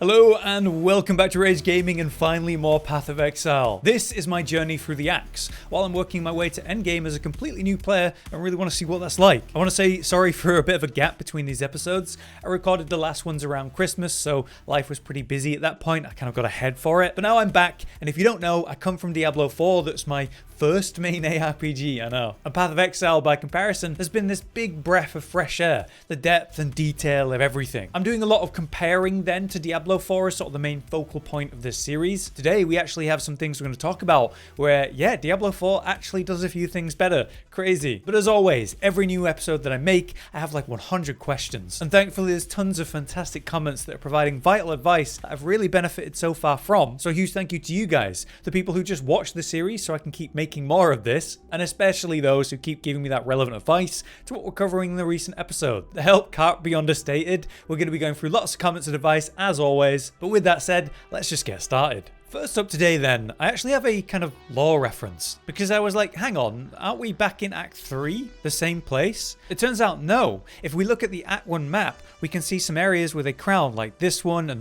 Hello and welcome back to Rage Gaming and finally more Path of Exile. This is my journey through the axe, while I'm working my way to endgame as a completely new player and really want to see what that's like. I want to say sorry for a bit of a gap between these episodes. I recorded the last ones around Christmas, so life was pretty busy at that point. I kind of got a head for it. But now I'm back, and if you don't know, I come from Diablo 4. That's my first main ARPG, I know. And Path of Exile, by comparison, has been this big breath of fresh air, the depth and detail of everything. I'm doing a lot of comparing then to Diablo 4 as sort of the main focal point of this series. Today, we actually have some things we're going to talk about where, yeah, Diablo 4 actually does a few things better. Crazy. But as always, every new episode that I make, I have like 100 questions. And thankfully, there's tons of fantastic comments that are providing vital advice that I've really benefited so far from. So a huge thank you to you guys, the people who just watch the series so I can keep making more of this, and especially those who keep giving me that relevant advice to what we're covering in the recent episode. The help can't be understated. We're going to be going through lots of comments and advice as always, but with that said, let's just get started. First up today then, I actually have a kind of lore reference, because I was like, hang on, aren't we back in Act 3? The same place? It turns out no. If we look at the Act 1 map, we can see some areas with a crown like this one, and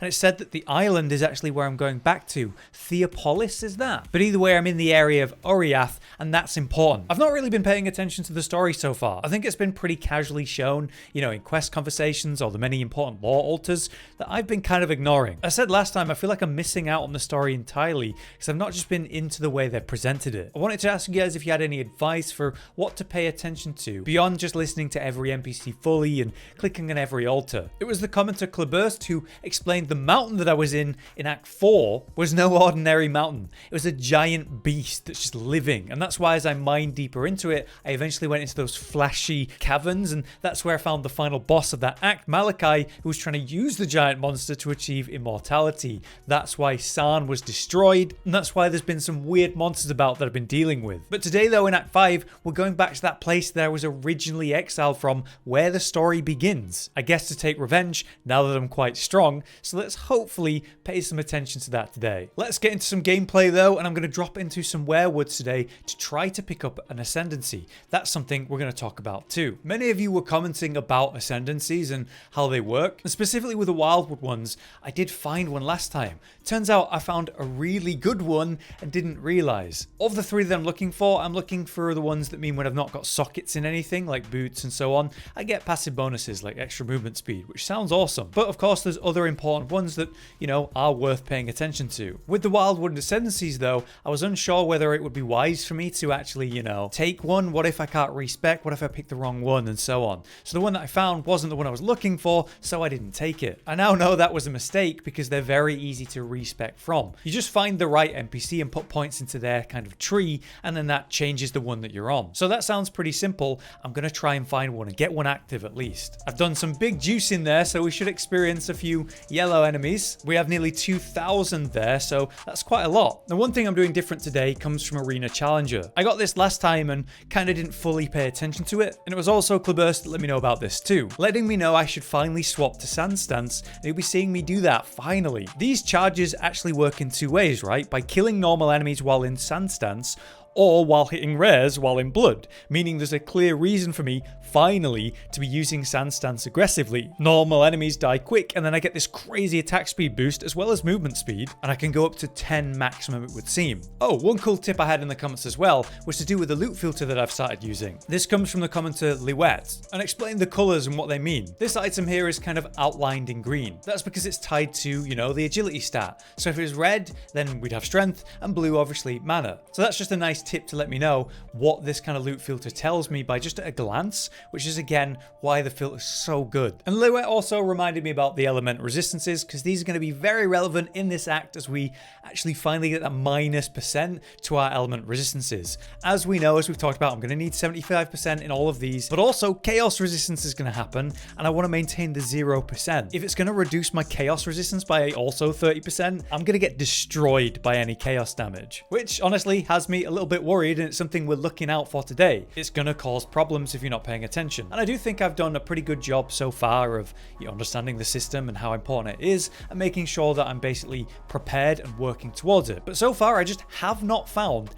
it said that the island is actually where I'm going back to. Theopolis is that? But either way, I'm in the area of Oriath, and that's important. I've not really been paying attention to the story so far. I think it's been pretty casually shown, you know, in quest conversations or the many important lore altars that I've been kind of ignoring. I said last time, I feel like I'm missing out on the story entirely because I've not just been into the way they've presented it. I wanted to ask you guys if you had any advice for what to pay attention to beyond just listening to every NPC fully and clicking on every altar. It was the commenter Claburst who explained the mountain that I was in Act 4 was no ordinary mountain. It was a giant beast that's just living, and that's why as I mined deeper into it, I eventually went into those flashy caverns, and that's where I found the final boss of that act, Malachi, who was trying to use the giant monster to achieve immortality. That's why San was destroyed, and that's why there's been some weird monsters about that I've been dealing with. But today though, in Act 5, we're going back to that place that I was originally exiled from, where the story begins. I guess to take revenge, now that I'm quite strong, so let's hopefully pay some attention to that today. Let's get into some gameplay though, and I'm going to drop into some werewoods today to try to pick up an ascendancy. That's something we're going to talk about too. Many of you were commenting about ascendancies and how they work, and specifically with the wildwood ones. I did find one last time. Turns out I found a really good one and didn't realize. Of the three that I'm looking for the ones that mean when I've not got sockets in anything like boots and so on, I get passive bonuses like extra movement speed, which sounds awesome. But of course there's other important ones that, you know, are worth paying attention to. With the wildwood ascendancies though, I was unsure whether it would be wise for me to actually, you know, take one. What if I can't respec? What if I pick the wrong one? And so on. So the one that I found wasn't the one I was looking for, so I didn't take it. I now know that was a mistake because they're very easy to respec from. You just find the right NPC and put points into their kind of tree, and then that changes the one that you're on. So that sounds pretty simple. I'm going to try and find one and get one active at least. I've done some big juice in there, so we should experience a few yellow enemies. We have nearly 2,000 there, so that's quite a lot. The one thing I'm doing different today comes from Arena Challenger. I got this last time and kind of didn't fully pay attention to it, and it was also Claburst that let me know about this too, letting me know I should finally swap to Sand Stance, and you'll be seeing me do that finally. These charges actually work in two ways, right? By killing normal enemies while in Sand Stance, or while hitting rares while in blood, meaning there's a clear reason for me, finally, to be using Sand Stance aggressively. Normal enemies die quick, and then I get this crazy attack speed boost as well as movement speed, and I can go up to 10 maximum, it would seem. Oh, one cool tip I had in the comments as well was to do with the loot filter that I've started using. This comes from the commenter Liwet, and explain the colors and what they mean. This item here is kind of outlined in green. That's because it's tied to, you know, the agility stat. So if it was red, then we'd have strength, and blue obviously mana. So that's just a nice tip to let me know what this kind of loot filter tells me by just at a glance, which is again why the filter is so good. And Liwet also reminded me about the element resistances, because these are going to be very relevant in this act as we actually finally get that -% to our element resistances. As we know, as we've talked about, I'm going to need 75% in all of these, but also chaos resistance is going to happen, and I want to maintain the 0%. If it's going to reduce my chaos resistance by also 30%, I'm going to get destroyed by any chaos damage, which honestly has me a little bit worried, and it's something we're looking out for today. It's going to cause problems if you're not paying attention. And I do think I've done a pretty good job so far of understanding the system and how important it is, and making sure that I'm basically prepared and working towards it. But so far, I just have not found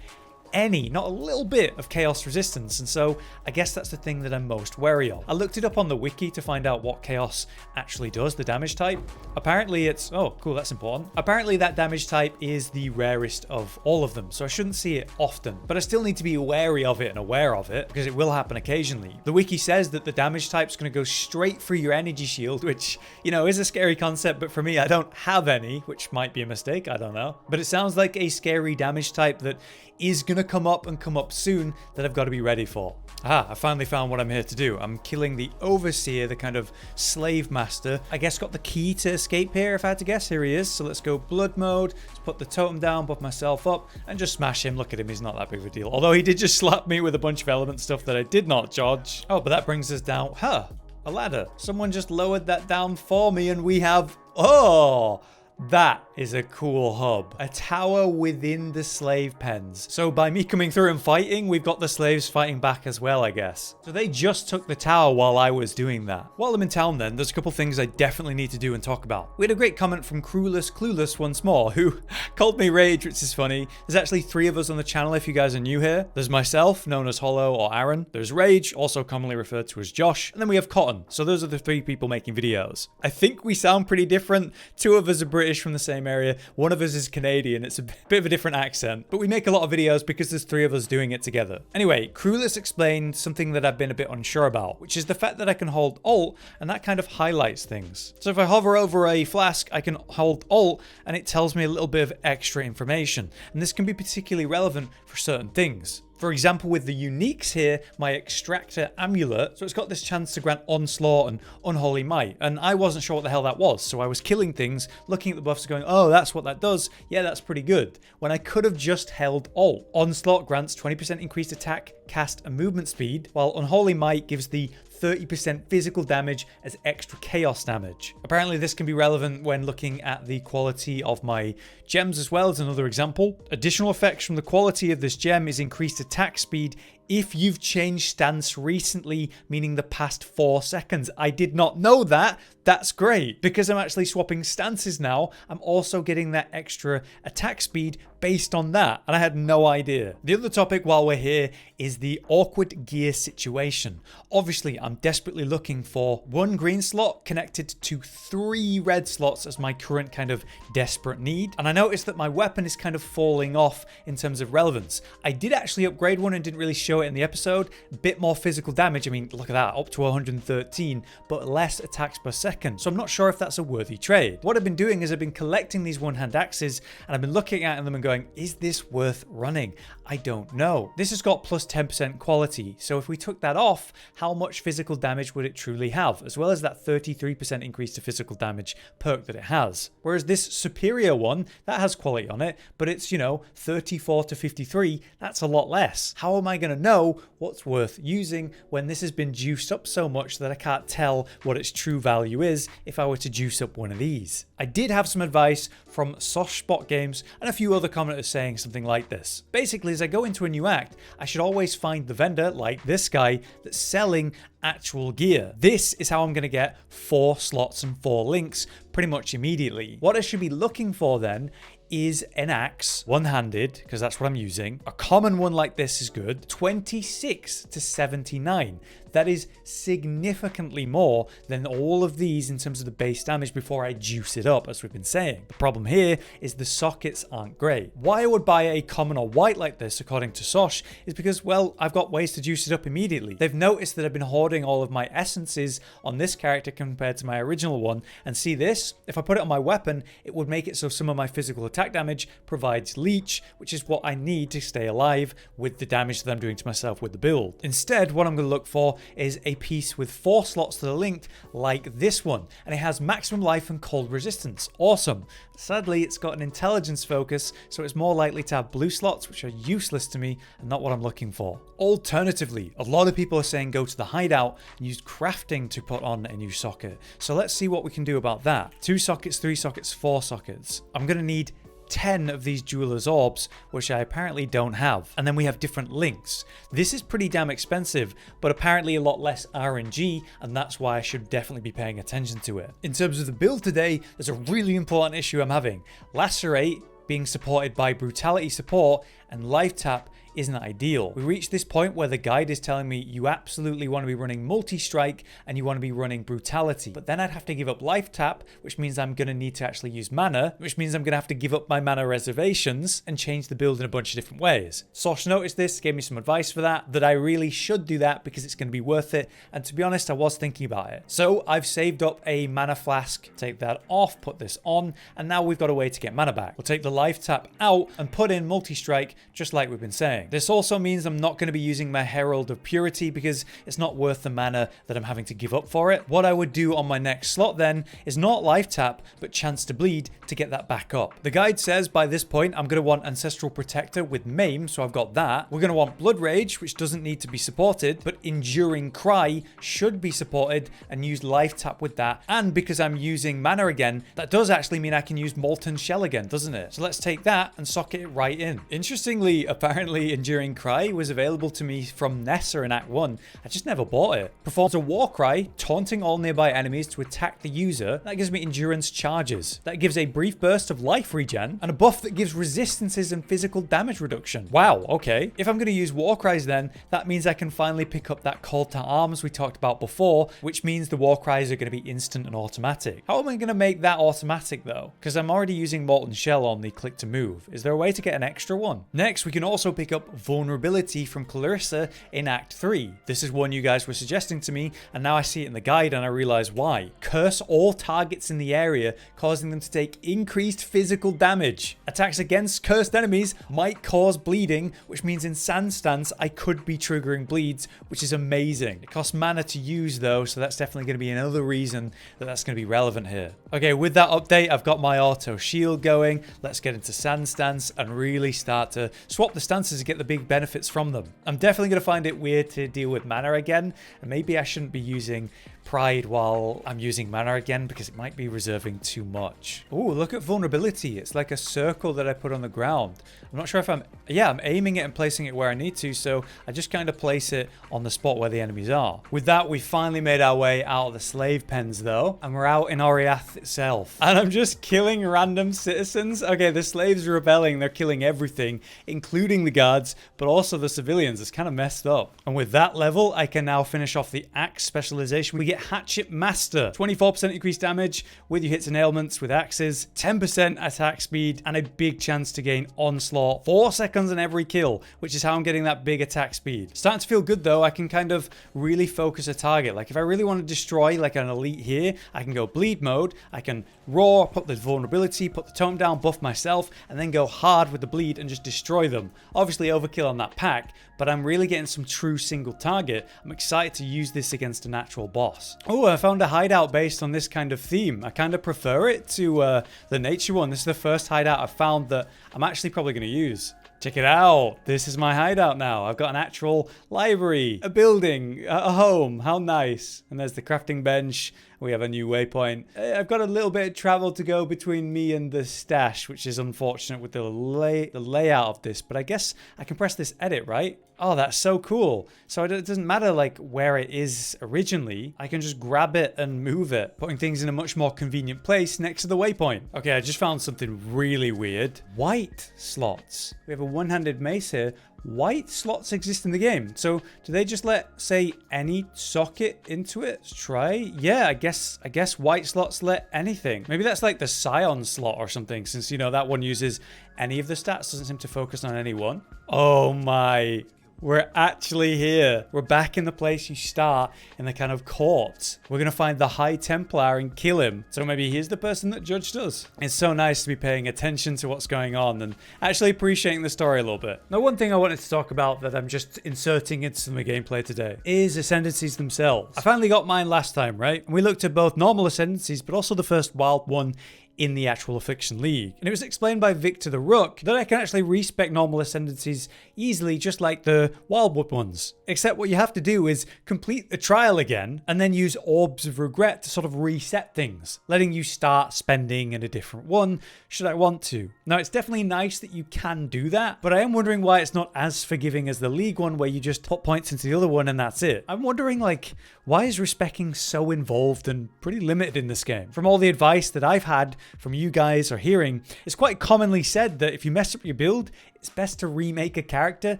not a little bit of chaos resistance, and so I guess that's the thing that I'm most wary of. I looked it up on the wiki to find out what chaos actually does, the damage type. Apparently it's, oh cool, that's important. Apparently that damage type is the rarest of all of them, so I shouldn't see it often, but I still need to be wary of it and aware of it because it will happen occasionally. The wiki says that the damage type's going to go straight through your energy shield, which, you know, is a scary concept, but for me, I don't have any, which might be a mistake, I don't know. But it sounds like a scary damage type that is gonna come up and come up soon that I've got to be ready for. I finally found what I'm here to do. I'm killing the Overseer, the kind of slave master. I guess got the key to escape here if I had to guess. Here he is. So let's go blood mode. Let's put the totem down, buff myself up, and just smash him. Look at him, he's not that big of a deal. Although he did just slap me with a bunch of element stuff that I did not dodge. Oh, but that brings us down. A ladder. Someone just lowered that down for me and we have, oh, that is a cool hub. A tower within the slave pens. So by me coming through and fighting, we've got the slaves fighting back as well, I guess. So they just took the tower while I was doing that. While I'm in town then, there's a couple things I definitely need to do and talk about. We had a great comment from Clueless once more, who called me Rage, which is funny. There's actually 3 of us on the channel if you guys are new here. There's myself, known as Hollow or Aaron. There's Rage, also commonly referred to as Josh. And then we have Cotton. So those are the 3 people making videos. I think we sound pretty different. 2 of us are British from the same area. One of us is Canadian. It's a bit of a different accent, but we make a lot of videos because there's 3 of us doing it together. Anyway, Clueless explained something that I've been a bit unsure about, which is the fact that I can hold Alt and that kind of highlights things. So if I hover over a flask, I can hold Alt and it tells me a little bit of extra information. And this can be particularly relevant for certain things. For example, with the uniques here, my Extractor Amulet, so it's got this chance to grant Onslaught and Unholy Might, and I wasn't sure what the hell that was, so I was killing things, looking at the buffs going, oh, that's what that does, yeah, that's pretty good, when I could have just held Alt. Onslaught grants 20% increased attack, cast, and movement speed, while Unholy Might gives the 30% physical damage as extra chaos damage. Apparently this can be relevant when looking at the quality of my gems as well as another example. Additional effects from the quality of this gem is increased attack speed if you've changed stance recently, meaning the past 4 seconds. I did not know that. That's great. Because I'm actually swapping stances now, I'm also getting that extra attack speed based on that. And I had no idea. The other topic while we're here is the awkward gear situation. Obviously, I'm desperately looking for 1 green slot connected to 3 red slots as my current kind of desperate need. And I noticed that my weapon is kind of falling off in terms of relevance. I did actually upgrade one and didn't really show it in the episode. A bit more physical damage. I mean, look at that, up to 113, but less attacks per second. So I'm not sure if that's a worthy trade. What I've been doing is I've been collecting these one-hand axes and I've been looking at them and going, is this worth running? I don't know. This has got plus 10% quality. So if we took that off, how much physical damage would it truly have? As well as that 33% increase to physical damage perk that it has. Whereas this superior one, that has quality on it, but it's, you know, 34 to 53. That's a lot less. How am I going to know what's worth using when this has been juiced up so much that I can't tell what its true value is if I were to juice up one of these? I did have some advice from Softspot Games and a few other commenters saying something like this. Basically, as I go into a new act, I should always find the vendor, like this guy, that's selling actual gear. This is how I'm going to get 4 slots and 4 links pretty much immediately. What I should be looking for then is an axe, one-handed, because that's what I'm using. A common one like this is good. 26 to 79. That is significantly more than all of these in terms of the base damage before I juice it up, as we've been saying. The problem here is the sockets aren't great. Why I would buy a common or white like this, according to Sosh, is because, well, I've got ways to juice it up immediately. They've noticed that I've been hoarding all of my essences on this character compared to my original one, and see this? If I put it on my weapon, it would make it so some of my physical attack damage provides leech, which is what I need to stay alive with the damage that I'm doing to myself with the build. Instead, what I'm going to look for is a piece with 4 slots that are linked like this one, and it has maximum life and cold resistance. Awesome. Sadly, it's got an intelligence focus, so it's more likely to have blue slots, which are useless to me and not what I'm looking for. Alternatively, a lot of people are saying go to the hideout and use crafting to put on a new socket. So let's see what we can do about that. 2 sockets, 3 sockets, 4 sockets. I'm going to need 10 of these jeweler's orbs, which I apparently don't have. And then we have different links. This is pretty damn expensive, but apparently a lot less RNG, and that's why I should definitely be paying attention to it. In terms of the build today, there's a really important issue I'm having. Lacerate being supported by Brutality support and Life Tap isn't ideal. We reached this point where the guide is telling me you absolutely want to be running multi-strike and you want to be running brutality. But then I'd have to give up life tap, which means I'm going to need to actually use mana, which means I'm going to have to give up my mana reservations and change the build in a bunch of different ways. Sosh noticed this, gave me some advice for that I really should do that because it's going to be worth it. And to be honest, I was thinking about it. So I've saved up a mana flask, take that off, put this on, and now we've got a way to get mana back. We'll take the life tap out and put in multi-strike, just like we've been saying. This also means I'm not going to be using my Herald of Purity because it's not worth the mana that I'm having to give up for it. What I would do on my next slot then is not life tap, but chance to bleed to get that back up. The guide says by this point, I'm going to want Ancestral Protector with Maim, so I've got that. We're going to want Blood Rage, which doesn't need to be supported, but Enduring Cry should be supported, and use life tap with that. And because I'm using mana again, that does actually mean I can use Molten Shell again, doesn't it? So let's take that and socket it right in. Interestingly, apparently Enduring Cry was available to me from Nessa in Act 1. I just never bought it. Performs a War Cry, taunting all nearby enemies to attack the user. That gives me Endurance Charges. That gives a brief burst of life regen, and a buff that gives resistances and physical damage reduction. Wow, okay. If I'm going to use War Cries then, that means I can finally pick up that Call to Arms we talked about before, which means the War Cries are going to be instant and automatic. How am I going to make that automatic though? Because I'm already using Molten Shell on the click to move. Is there a way to get an extra one? Next, we can also pick up Vulnerability from Clarissa in Act 3. This is one you guys were suggesting to me, and now I see it in the guide and I realize why. Curse all targets in the area, causing them to take increased physical damage. Attacks against cursed enemies might cause bleeding, which means in Sand Stance I could be triggering bleeds, which is amazing. It costs mana to use though, so that's definitely going to be another reason that that's going to be relevant here. Okay, with that update, I've got my auto shield going. Let's get into Sand Stance and really start to swap the stances to get the big benefits from them. I'm definitely going to find it weird to deal with mana again, and maybe I shouldn't be using Pride while I'm using mana again because it might be reserving too much. Oh, look at Vulnerability. It's like a circle that I put on the ground. I'm not sure if I'm aiming it and placing it where I need to, so I just kind of place it on the spot where the enemies are. With that, we finally made our way out of the slave pens though, and we're out in Oriath itself. And I'm just killing random citizens. Okay, the slaves are rebelling. They're killing everything, including the guards, but also the civilians. It's kind of messed up. And with that level, I can now finish off the axe specialization. We get Hatchet Master, 24% increased damage with your hits and ailments with axes, 10% attack speed, and a big chance to gain onslaught 4 seconds on every kill, which is how I'm getting that big attack speed. Starting to feel good though. I can kind of really focus a target. Like if I really want to destroy like an elite here, I can go bleed mode, I can roar, put the vulnerability, put the tome down, buff myself, and then go hard with the bleed and just destroy them. Obviously overkill on that pack, but I'm really getting some true single target. I'm excited to use this against an actual boss. Oh, I found a hideout based on this kind of theme. I kind of prefer it to the nature one. This is the first hideout I've found that I'm actually probably going to use. Check it out. This is my hideout now. I've got an actual library, a building, a home. How nice. And there's the crafting bench. We have a new waypoint. I've got a little bit of travel to go between me and the stash, which is unfortunate with the layout of this, but I guess I can press this edit, right? Oh, that's so cool. So it doesn't matter like where it is originally. I can just grab it and move it, putting things in a much more convenient place next to the waypoint. Okay, I just found something really weird. White slots. We have a one-handed mace here. White slots exist in the game. So do they just let, say, any socket into it? Let's try. Yeah, I guess white slots let anything. Maybe that's like the Scion slot or something, since, you know, that one uses any of the stats, doesn't seem to focus on any one. Oh my. We're actually here. We're back in the place you start in the kind of court. We're going to find the High Templar and kill him. So maybe he's the person that judged us. It's so nice to be paying attention to what's going on and actually appreciating the story a little bit. Now, one thing I wanted to talk about that I'm just inserting into some of the gameplay today is Ascendancies themselves. I finally got mine last time, right? And we looked at both normal Ascendancies, but also the first wild one in the actual Affliction League. And it was explained by Victor the Rook that I can actually respec normal Ascendancies easily, just like the Wildwood ones. Except what you have to do is complete the trial again and then use Orbs of Regret to sort of reset things, letting you start spending in a different one should I want to. Now, it's definitely nice that you can do that, but I am wondering why it's not as forgiving as the League one where you just put points into the other one and that's it. I'm wondering, like, why is respecing so involved and pretty limited in this game? From all the advice that I've had from you guys or hearing, it's quite commonly said that if you mess up your build, it's best to remake a character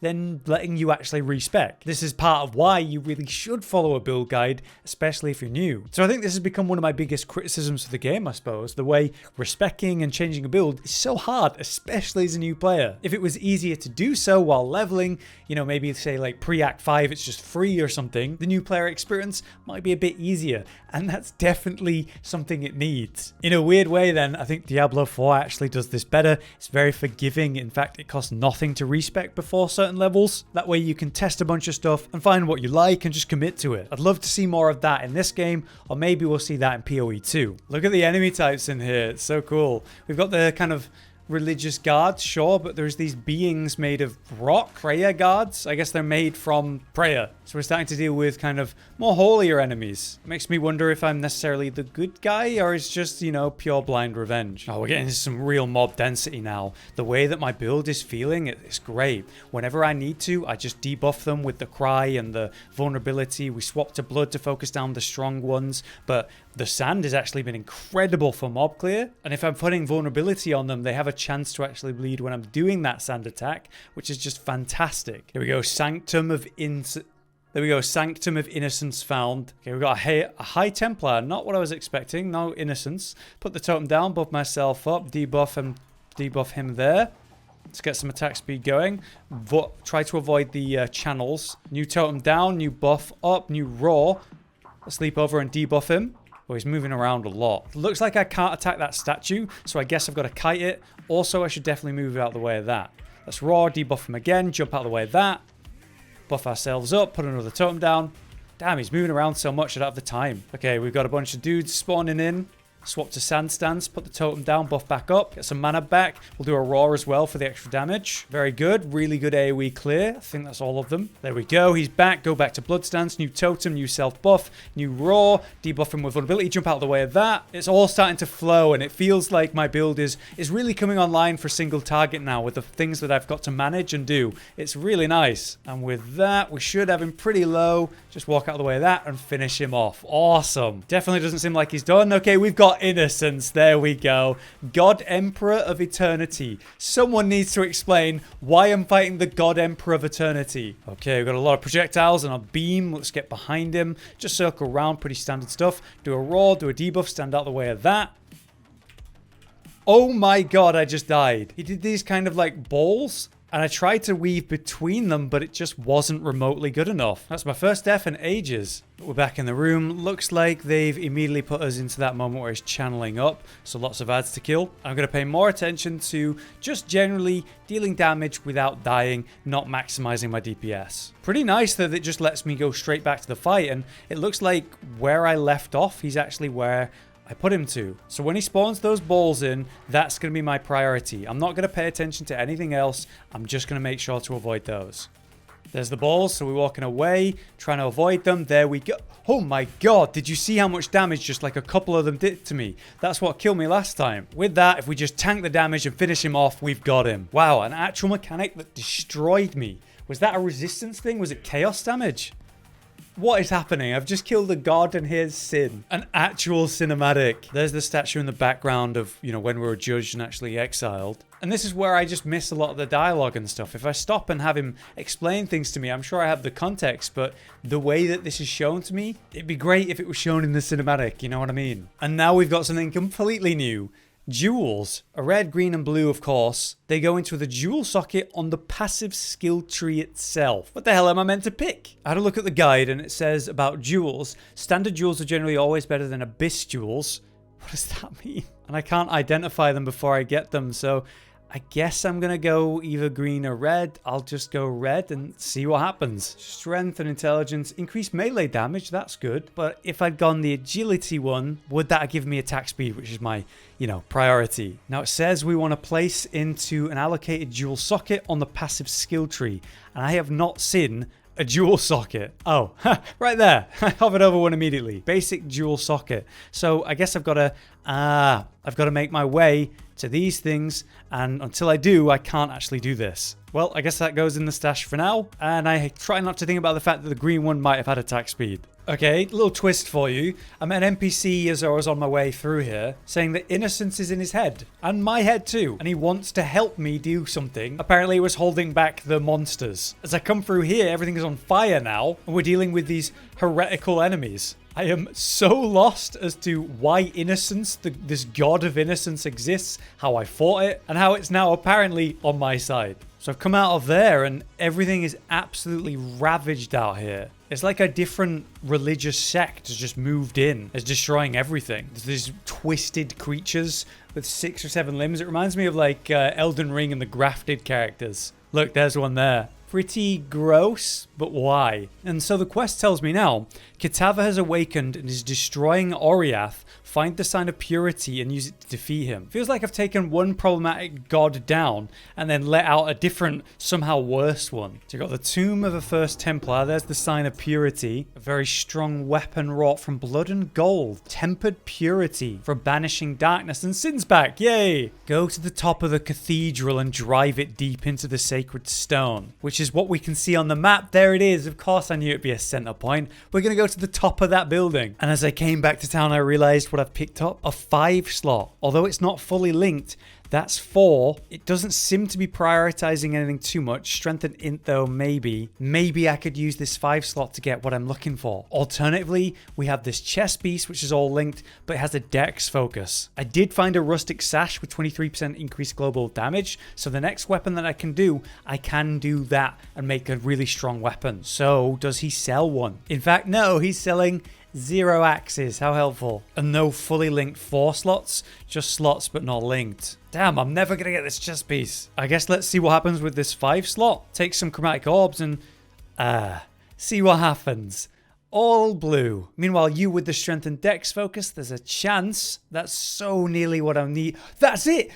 than letting you actually respec. This is part of why you really should follow a build guide, especially if you're new. So I think this has become one of my biggest criticisms for the game, I suppose. The way respecking and changing a build is so hard, especially as a new player. If it was easier to do so while leveling, you know, maybe say like pre-Act 5 it's just free or something, the new player experience might be a bit easier. And that's definitely something it needs. In a weird way then, I think Diablo 4 actually does this better. It's very forgiving. In fact, it costs nothing to respec before certain levels. That way you can test a bunch of stuff and find what you like and just commit to it. I'd love to see more of that in this game, or maybe we'll see that in PoE too. Look at the enemy types in here. It's so cool. We've got the kind of religious guards, sure, but there's these beings made of rock, prayer guards. I guess they're made from prayer. So we're starting to deal with kind of more holier enemies. It makes me wonder if I'm necessarily the good guy or it's just, you know, pure blind revenge. Oh, we're getting into some real mob density now. The way that my build is feeling, it's great. Whenever I need to, I just debuff them with the cry and the vulnerability. We swap to blood to focus down the strong ones, but the sand has actually been incredible for mob clear. And if I'm putting vulnerability on them, they have a chance to actually bleed when I'm doing that sand attack, which is just fantastic. Here we go, Sanctum of Innocence found. Okay, we got a high Templar. Not what I was expecting. No innocence. Put the totem down, buff myself up, debuff him there. Let's get some attack speed going. Try to avoid the channels. New totem down, new buff up, new roar. Let's leap over and debuff him. Oh, he's moving around a lot. Looks like I can't attack that statue, so I guess I've got to kite it. Also, I should definitely move out of the way of that. Let's roar, debuff him again, jump out of the way of that. Buff ourselves up, put another totem down. Damn, he's moving around so much I don't have the time. Okay, we've got a bunch of dudes spawning in. Swap to sand stance, put the totem down, buff back up, get some mana back. We'll do a roar as well for the extra damage. Very good, really good AoE clear. I think that's all of them. There we go, he's back. Go back to blood stance, new totem, new self buff, new roar, debuff him with vulnerability, jump out of the way of that. It's all starting to flow and it feels like my build is really coming online for single target now with the things that I've got to manage and do. It's really nice. And with that, we should have him pretty low. Just walk out of the way of that and finish him off. Awesome. Definitely doesn't seem like he's done. Okay, we've got innocence. There we go. God Emperor of Eternity. Someone needs to explain why I'm fighting the God Emperor of Eternity. Okay, we've got a lot of projectiles and a beam. Let's get behind him. Just circle around. Pretty standard stuff. Do a roar, do a debuff, stand out the way of that. Oh my god, I just died. He did these kind of like balls. And I tried to weave between them, but it just wasn't remotely good enough. That's my first death in ages. We're back in the room. Looks like they've immediately put us into that moment where he's channeling up. So lots of ads to kill. I'm going to pay more attention to just generally dealing damage without dying, not maximizing my DPS. Pretty nice that it just lets me go straight back to the fight. And it looks like where I left off, he's actually where I put him to. So when he spawns those balls in, that's going to be my priority. I'm not going to pay attention to anything else. I'm just going to make sure to avoid those. There's the balls, so we're walking away, trying to avoid them. There we go. Oh my god, did you see how much damage just like a couple of them did to me? That's what killed me last time. With that, if we just tank the damage and finish him off, we've got him. Wow, an actual mechanic that destroyed me. Was that a resistance thing? Was it chaos damage? What is happening? I've just killed a god and here's Sin. An actual cinematic. There's the statue in the background of, you know, when we were judged and actually exiled. And this is where I just miss a lot of the dialogue and stuff. If I stop and have him explain things to me, I'm sure I have the context, but the way that this is shown to me, it'd be great if it was shown in the cinematic, you know what I mean? And now we've got something completely new. Jewels. A red, green, and blue, of course. They go into the jewel socket on the passive skill tree itself. What the hell am I meant to pick? I had a look at the guide and it says about jewels. Standard jewels are generally always better than abyss jewels. What does that mean? And I can't identify them before I get them, so I guess I'm going to go either green or red. I'll just go red and see what happens. Strength and intelligence. Increased melee damage. That's good. But if I'd gone the agility one, would that give me attack speed, which is my, you know, priority? Now it says we want to place into an allocated jewel socket on the passive skill tree. And I have not seen a jewel socket. Oh, right there. I hovered over one immediately. Basic jewel socket. So I guess I've got to make my way to these things, and until I do, I can't actually do this. Well, I guess that goes in the stash for now, and I try not to think about the fact that the green one might have had attack speed. Okay, little twist for you. I met an NPC as I was on my way through here saying that innocence is in his head and my head too. And he wants to help me do something. Apparently it was holding back the monsters. As I come through here, everything is on fire now and we're dealing with these heretical enemies. I am so lost as to why innocence, this god of innocence exists, how I fought it, and how it's now apparently on my side. So I've come out of there and everything is absolutely ravaged out here. It's like a different religious sect has just moved in, is destroying everything. There's these twisted creatures with 6 or 7 limbs. It reminds me of like Elden Ring and the grafted characters. Look, there's one there. Pretty gross, but why? And so the quest tells me now, Kitava has awakened and is destroying Oriath. Find the sign of purity and use it to defeat him. Feels like I've taken one problematic god down and then let out a different, somehow worse one. So you've got the tomb of the first Templar. There's the sign of purity. A very strong weapon wrought from blood and gold. Tempered purity for banishing darkness and sins back. Yay! Go to the top of the cathedral and drive it deep into the sacred stone, which is what we can see on the map. There it is. Of course I knew it'd be a center point. We're going to go to the top of that building. And as I came back to town, I realized what I've picked up, a 5 slot. Although it's not fully linked, that's 4. It doesn't seem to be prioritizing anything too much. Strength and int though, maybe. Maybe I could use this 5 slot to get what I'm looking for. Alternatively, we have this chest piece, which is all linked, but it has a dex focus. I did find a rustic sash with 23% increased global damage. So the next weapon that I can do that and make a really strong weapon. So does he sell one? In fact, no, he's selling 0 axes. How helpful. And no fully linked 4 slots, just slots but not linked. Damn, I'm never gonna get this chest piece. I guess let's see what happens with this 5 slot. Take some chromatic orbs and see what happens. All blue. Meanwhile, you with the strength and dex focus, there's a chance. That's so nearly what I need. That's it.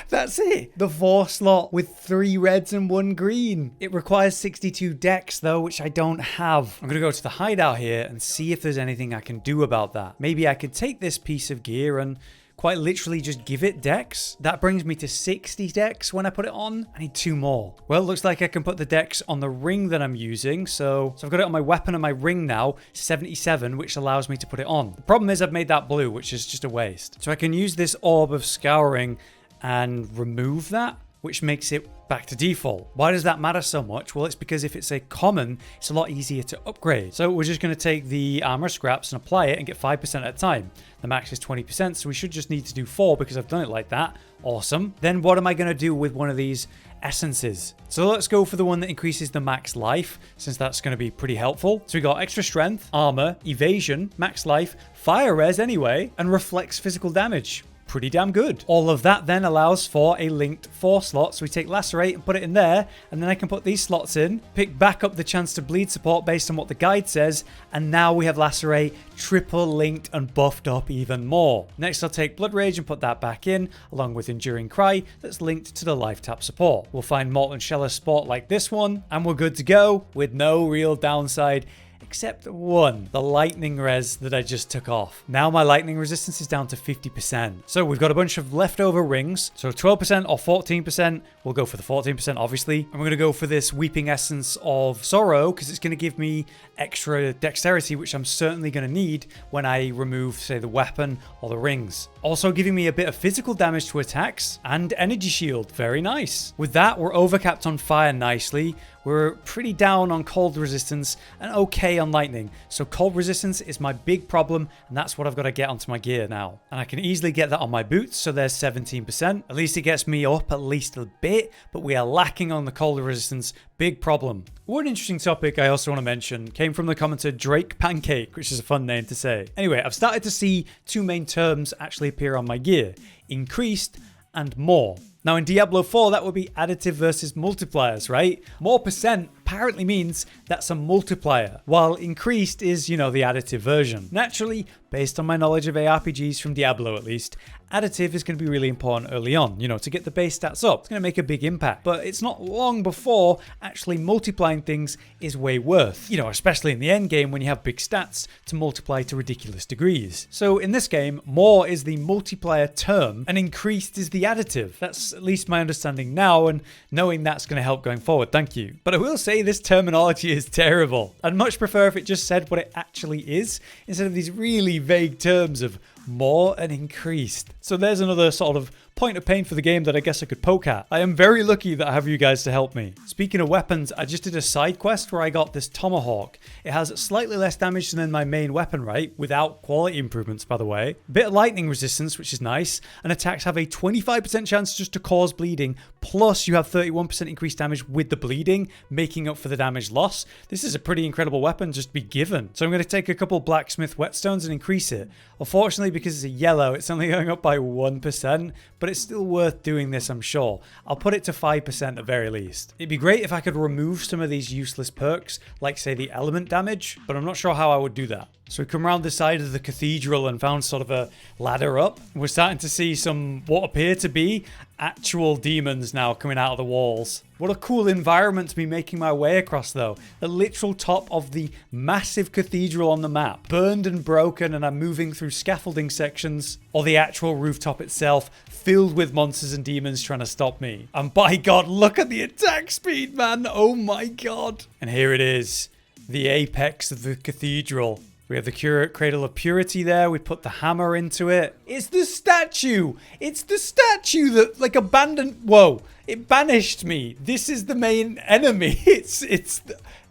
That's it. The 4 slot with 3 reds and 1 green. It requires 62 dex though, which I don't have. I'm gonna go to the hideout here and see if there's anything I can do about that. Maybe I could take this piece of gear and quite literally just give it dex. That brings me to 60 dex when I put it on. I need 2 more. Well, it looks like I can put the dex on the ring that I'm using. So I've got it on my weapon and my ring now, 77, which allows me to put it on. The problem is I've made that blue, which is just a waste. So I can use this orb of scouring and remove that, which makes it back to default. Why does that matter so much? Well, it's because if it's a common, it's a lot easier to upgrade. So we're just going to take the armor scraps and apply it and get 5% at a time. The max is 20%, so we should just need to do 4 because I've done it like that. Awesome. Then what am I going to do with one of these essences? So let's go for the one that increases the max life, since that's going to be pretty helpful. So we got extra strength, armor, evasion, max life, fire res anyway, and reflects physical damage. Pretty damn good. All of that then allows for a linked 4 slot. So we take lacerate and put it in there, and then I can put these slots in, pick back up the chance to bleed support based on what the guide says, and now we have lacerate triple linked and buffed up even more. Next I'll take blood rage and put that back in, along with enduring cry that's linked to the life tap support. We'll find molten shell support like this one, and we're good to go with no real downside. Except one, the lightning res that I just took off. Now my lightning resistance is down to 50%. So we've got a bunch of leftover rings. So 12% or 14%. We'll go for the 14%, obviously. And we're going to go for this Weeping Essence of Sorrow because it's going to give me extra dexterity, which I'm certainly going to need when I remove, say, the weapon or the rings. Also giving me a bit of physical damage to attacks and energy shield. Very nice. With that, we're overcapped on fire nicely. We're pretty down on cold resistance and okay on lightning. So cold resistance is my big problem, and that's what I've got to get onto my gear now. And I can easily get that on my boots, so there's 17%. At least it gets me up at least a bit, but we are lacking on the cold resistance. Big problem. One interesting topic I also want to mention came from the commenter Drake Pancake, which is a fun name to say. Anyway, I've started to see 2 main terms actually appear on my gear. Increased and more. Now in Diablo 4, that would be additive versus multipliers, right? More percent apparently means that's a multiplier, while increased is, you know, the additive version. Naturally, based on my knowledge of ARPGs from Diablo at least, additive is going to be really important early on, you know, to get the base stats up. It's going to make a big impact, but it's not long before actually multiplying things is way worth, you know, especially in the end game when you have big stats to multiply to ridiculous degrees. So in this game, more is the multiplier term and increased is the additive. That's at least my understanding now, and knowing that's going to help going forward. Thank you. But I will say this terminology is terrible. I'd much prefer if it just said what it actually is instead of these really vague terms of more and increased. So there's another sort of point of pain for the game that I guess I could poke at. I am very lucky that I have you guys to help me. Speaking of weapons, I just did a side quest where I got this tomahawk. It has slightly less damage than my main weapon, right? Without quality improvements, by the way. Bit of lightning resistance, which is nice. And attacks have a 25% chance just to cause bleeding. Plus you have 31% increased damage with the bleeding, making up for the damage loss. This is a pretty incredible weapon just to be given. So I'm going to take a couple blacksmith whetstones and increase it. Unfortunately, because it's a yellow, it's only going up by 1%, but it's still worth doing this, I'm sure. I'll put it to 5% at the very least. It'd be great if I could remove some of these useless perks, like say the element damage, but I'm not sure how I would do that. So we come around the side of the cathedral and found sort of a ladder up. We're starting to see some what appear to be actual demons now coming out of the walls. What a cool environment to be making my way across though. The literal top of the massive cathedral on the map. Burned and broken, and I'm moving through scaffolding sections, or the actual rooftop itself, filled with monsters and demons trying to stop me. And by God, look at the attack speed, man. Oh my God. And here it is, the apex of the cathedral. We have the Cradle of Purity there. We put the hammer into it. It's the statue. It's the statue that like abandoned. Whoa. It banished me. This is the main enemy.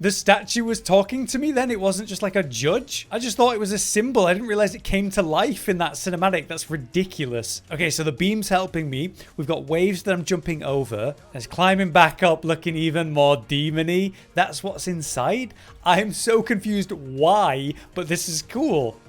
The statue was talking to me then. It wasn't just like a judge. I just thought it was a symbol. I didn't realize it came to life in that cinematic. That's ridiculous. Okay, so the beam's helping me. We've got waves that I'm jumping over. It's climbing back up, looking even more demony. That's what's inside. I'm so confused why, but this is cool.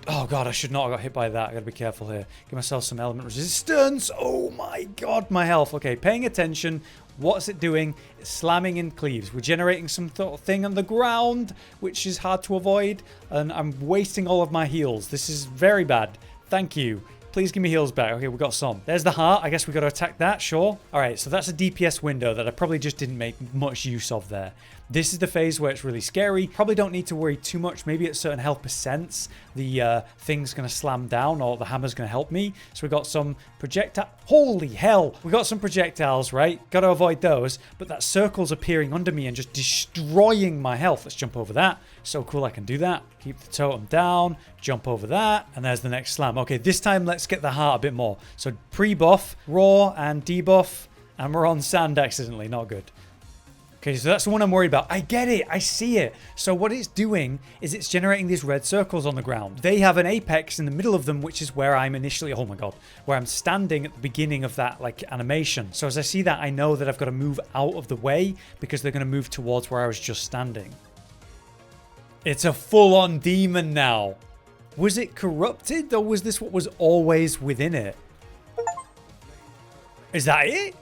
Oh God, I should not have got hit by that. I gotta be careful here. Give myself some element resistance. Oh my God, my health. Okay, paying attention. What's it doing? It's slamming in cleaves. We're generating some sort of thing on the ground, which is hard to avoid. And I'm wasting all of my heals. This is very bad. Thank you. Please give me heals back. Okay, we got some. There's the heart. I guess we got to attack that, sure. All right, so that's a DPS window that I probably just didn't make much use of there. This is the phase where it's really scary. Probably don't need to worry too much. Maybe at certain health percents, the thing's going to slam down or the hammer's going to help me. So we got some projectile. Holy hell. We got some projectiles, right? Got to avoid those. But that circle's appearing under me and just destroying my health. Let's jump over that. So cool, I can do that. Keep the totem down. Jump over that. And there's the next slam. Okay, this time let's get the heart a bit more. So pre-buff, raw, and debuff. And we're on sand accidentally. Not good. Okay, so that's the one I'm worried about. I get it. I see it. So what it's doing is it's generating these red circles on the ground. They have an apex in the middle of them, which is where I'm initially, oh my God, where I'm standing at the beginning of that like animation. So as I see that, I know that I've got to move out of the way because they're going to move towards where I was just standing. It's a full-on demon now. Was it corrupted, or was this what was always within it? Is that it?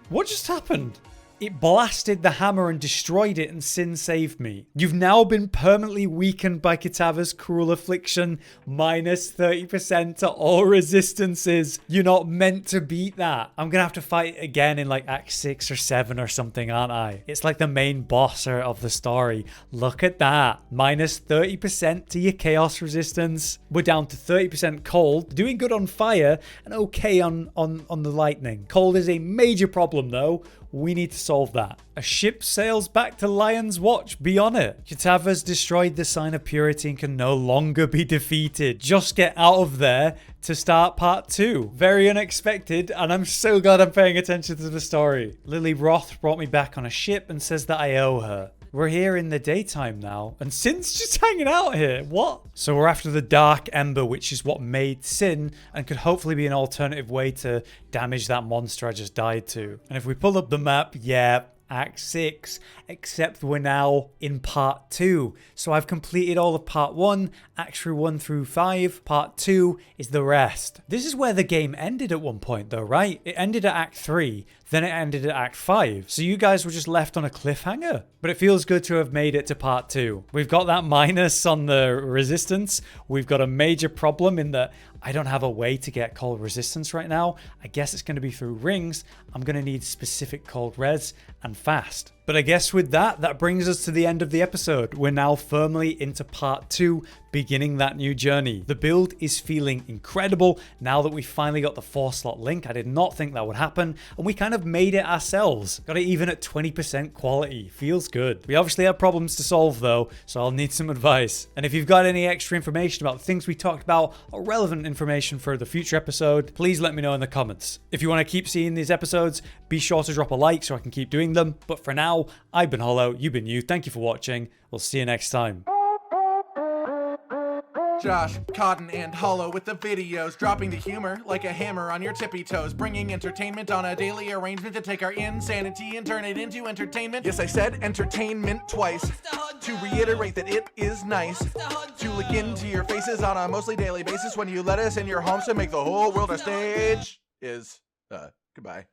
What just happened? It blasted the hammer and destroyed it, and Sin saved me. You've now been permanently weakened by Kitava's cruel affliction. Minus 30% to all resistances. You're not meant to beat that. I'm gonna have to fight again in like Act 6 or 7 or something, aren't I? It's like the main boss of the story. Look at that. Minus 30% to your chaos resistance. We're down to 30% cold. Doing good on fire and okay on the lightning. Cold is a major problem though. We need to solve that. A ship sails back to Lion's Watch. Be on it. Kitava's destroyed the sign of purity and can no longer be defeated. Just get out of there to start part 2. Very unexpected, and I'm so glad I'm paying attention to the story. Lily Roth brought me back on a ship and says that I owe her. We're here in the daytime now, and Sin's just hanging out here. What? So we're after the Dark Ember, which is what made Sin, and could hopefully be an alternative way to damage that monster I just died to. And if we pull up the map, yeah, Act 6, except we're now in part 2. So I've completed all of part 1, Acts 1 through 5. Part 2 is the rest. This is where the game ended at one point though, right? It ended at Act 3, then it ended at Act 5. So you guys were just left on a cliffhanger. But it feels good to have made it to part 2. We've got that minus on the resistance. We've got a major problem in that I don't have a way to get cold resistance right now. I guess it's going to be through rings. I'm going to need specific cold res and fast. But I guess with that brings us to the end of the episode. We're now firmly into part 2, beginning that new journey. The build is feeling incredible now that we finally got the 4-slot link. I did not think that would happen, and we kind of made it ourselves. Got it even at 20% quality. Feels good. We obviously have problems to solve though, so I'll need some advice. And if you've got any extra information about the things we talked about or relevant information for the future episode, please let me know in the comments. If you want to keep seeing these episodes, be sure to drop a like so I can keep doing them. But for now, I've been Hollow, you've been you. Thank you for watching. We'll see you next time. Josh, Cotton, and Hollow with the videos, dropping the humor like a hammer on your tippy toes, bringing entertainment on a daily arrangement to take our insanity and turn it into entertainment. Yes, I said entertainment twice, to reiterate that it is nice to look into your faces on a mostly daily basis when you let us in your homes to make the whole world a stage. Goodbye.